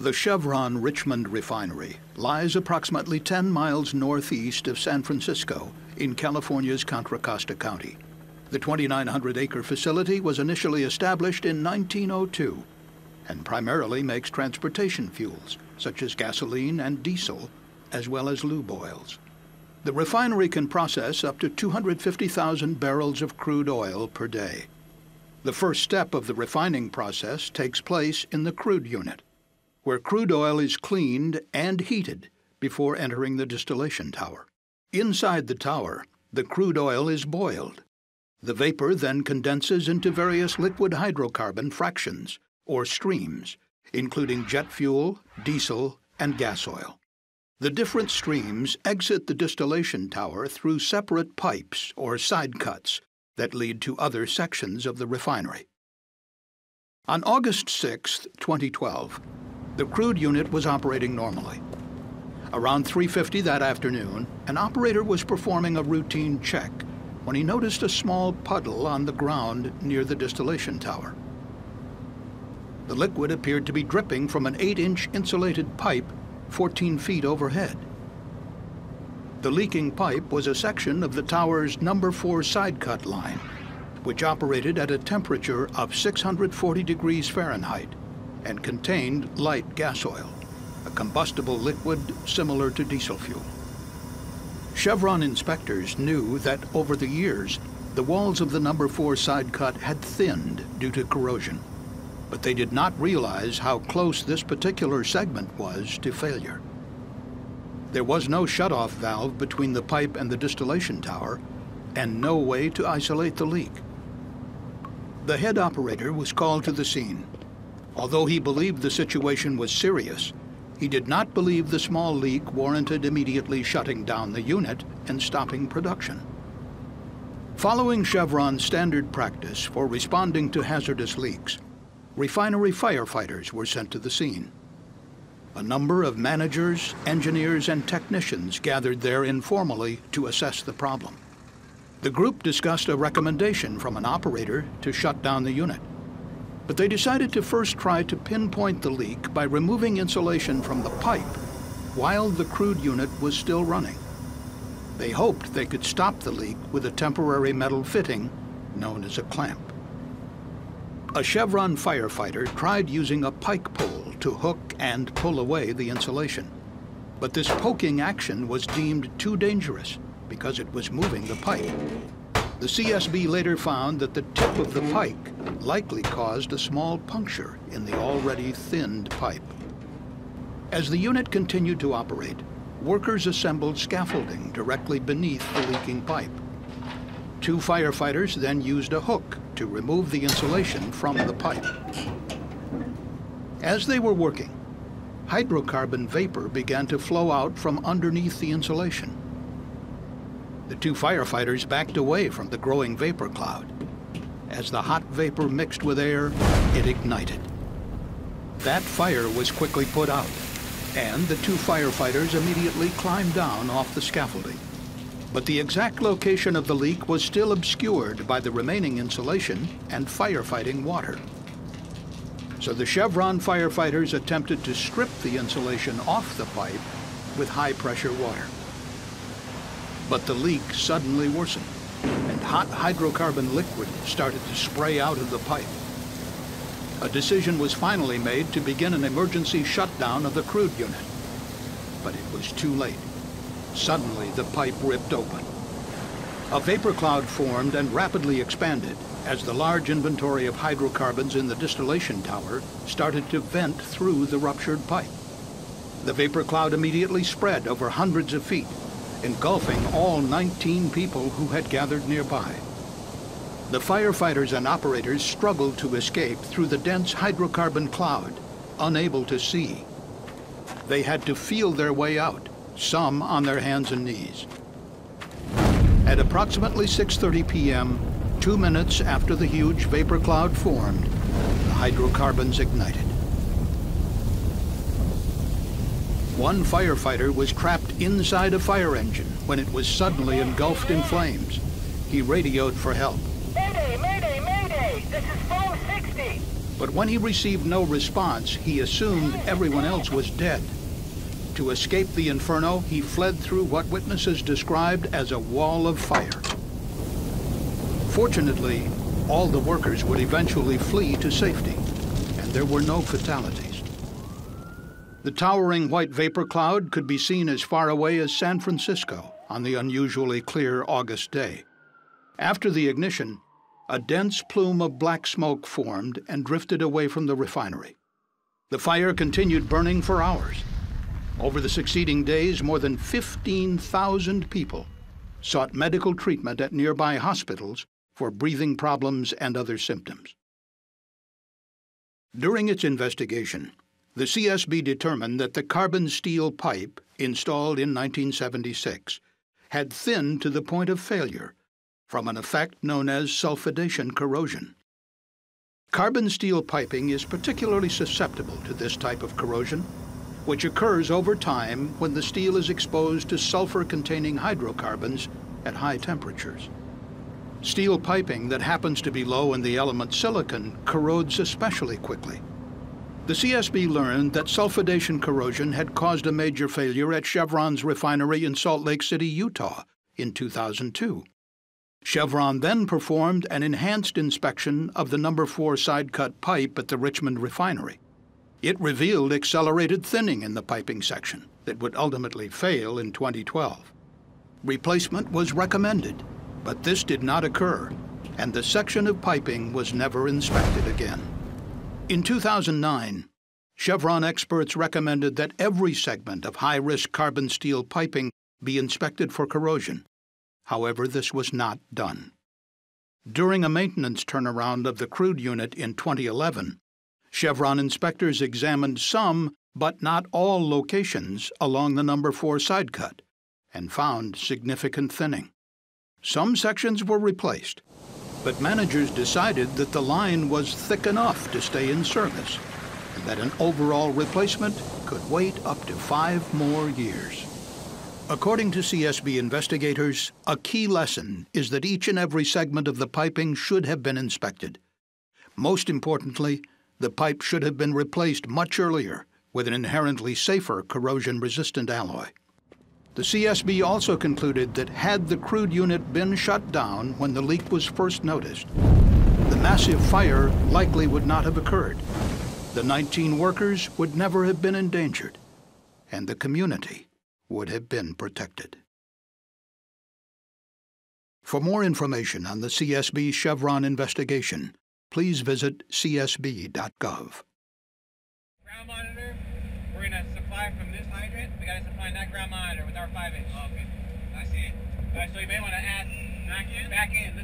The Chevron Richmond refinery lies approximately 10 miles northeast of San Francisco in California's Contra Costa County. The 2,900-acre facility was initially established in 1902 and primarily makes transportation fuels such as gasoline and diesel, as well as lube oils. The refinery can process up to 250,000 barrels of crude oil per day. The first step of the refining process takes place in the crude unit, where crude oil is cleaned and heated before entering the distillation tower. Inside the tower, the crude oil is boiled. The vapor then condenses into various liquid hydrocarbon fractions, or streams, including jet fuel, diesel, and gas oil. The different streams exit the distillation tower through separate pipes or side cuts that lead to other sections of the refinery. On August 6, 2012, the crude unit was operating normally. Around 3:50 that afternoon, an operator was performing a routine check when he noticed a small puddle on the ground near the distillation tower. The liquid appeared to be dripping from an 8-inch insulated pipe 14 feet overhead. The leaking pipe was a section of the tower's number 4 side cut line, which operated at a temperature of 640 degrees Fahrenheit and contained light gas oil, a combustible liquid similar to diesel fuel. Chevron inspectors knew that over the years, the walls of the number 4 side cut had thinned due to corrosion, but they did not realize how close this particular segment was to failure. There was no shutoff valve between the pipe and the distillation tower, and no way to isolate the leak. The head operator was called to the scene. Although he believed the situation was serious, he did not believe the small leak warranted immediately shutting down the unit and stopping production. Following Chevron's standard practice for responding to hazardous leaks, refinery firefighters were sent to the scene. A number of managers, engineers, and technicians gathered there informally to assess the problem. The group discussed a recommendation from an operator to shut down the unit, but they decided to first try to pinpoint the leak by removing insulation from the pipe while the crude unit was still running. They hoped they could stop the leak with a temporary metal fitting known as a clamp. A Chevron firefighter tried using a pike pole to hook and pull away the insulation, but this poking action was deemed too dangerous because it was moving the pipe. The CSB later found that the tip of the pike likely caused a small puncture in the already thinned pipe. As the unit continued to operate, workers assembled scaffolding directly beneath the leaking pipe. 2 firefighters then used a hook to remove the insulation from the pipe. As they were working, hydrocarbon vapor began to flow out from underneath the insulation. The 2 firefighters backed away from the growing vapor cloud. As the hot vapor mixed with air, it ignited. That fire was quickly put out, and the 2 firefighters immediately climbed down off the scaffolding. But the exact location of the leak was still obscured by the remaining insulation and firefighting water. So the Chevron firefighters attempted to strip the insulation off the pipe with high-pressure water. But the leak suddenly worsened, and hot hydrocarbon liquid started to spray out of the pipe. A decision was finally made to begin an emergency shutdown of the crude unit. But it was too late. Suddenly, the pipe ripped open. A vapor cloud formed and rapidly expanded as the large inventory of hydrocarbons in the distillation tower started to vent through the ruptured pipe. The vapor cloud immediately spread over hundreds of feet, engulfing all 19 people who had gathered nearby. The firefighters and operators struggled to escape through the dense hydrocarbon cloud, unable to see. They had to feel their way out, some on their hands and knees. At approximately 6:30 p.m., 2 minutes after the huge vapor cloud formed, the hydrocarbons ignited. One firefighter was trapped inside a fire engine when it was suddenly engulfed in flames. He radioed for help. Mayday, mayday, mayday! This is Foam 60! But when he received no response, he assumed everyone else was dead. To escape the inferno, he fled through what witnesses described as a wall of fire. Fortunately, all the workers would eventually flee to safety, and there were no fatalities. The towering white vapor cloud could be seen as far away as San Francisco on the unusually clear August day. After the ignition, a dense plume of black smoke formed and drifted away from the refinery. The fire continued burning for hours. Over the succeeding days, more than 15,000 people sought medical treatment at nearby hospitals for breathing problems and other symptoms. During its investigation, the CSB determined that the carbon steel pipe installed in 1976 had thinned to the point of failure from an effect known as sulfidation corrosion. Carbon steel piping is particularly susceptible to this type of corrosion, which occurs over time when the steel is exposed to sulfur-containing hydrocarbons at high temperatures. Steel piping that happens to be low in the element silicon corrodes especially quickly. The CSB learned that sulfidation corrosion had caused a major failure at Chevron's refinery in Salt Lake City, Utah, in 2002. Chevron then performed an enhanced inspection of the No. 4 side-cut pipe at the Richmond refinery. It revealed accelerated thinning in the piping section that would ultimately fail in 2012. Replacement was recommended, but this did not occur, and the section of piping was never inspected again. In 2009, Chevron experts recommended that every segment of high-risk carbon steel piping be inspected for corrosion. However, this was not done. During a maintenance turnaround of the crude unit in 2011, Chevron inspectors examined some, but not all, locations along the No. 4 side cut and found significant thinning. Some sections were replaced, but managers decided that the line was thick enough to stay in service and that an overall replacement could wait up to 5 more years. According to CSB investigators, a key lesson is that each and every segment of the piping should have been inspected. Most importantly, the pipe should have been replaced much earlier with an inherently safer corrosion-resistant alloy. The CSB also concluded that had the crude unit been shut down when the leak was first noticed, the massive fire likely would not have occurred. The 19 workers would never have been endangered, and the community would have been protected. For more information on the CSB Chevron investigation, please visit csb.gov. Ground monitor, we're going to supply from this hydrant. We got to supply that ground monitor with our 5-inch. Oh, okay. I see it. All right, so you may want to add back in.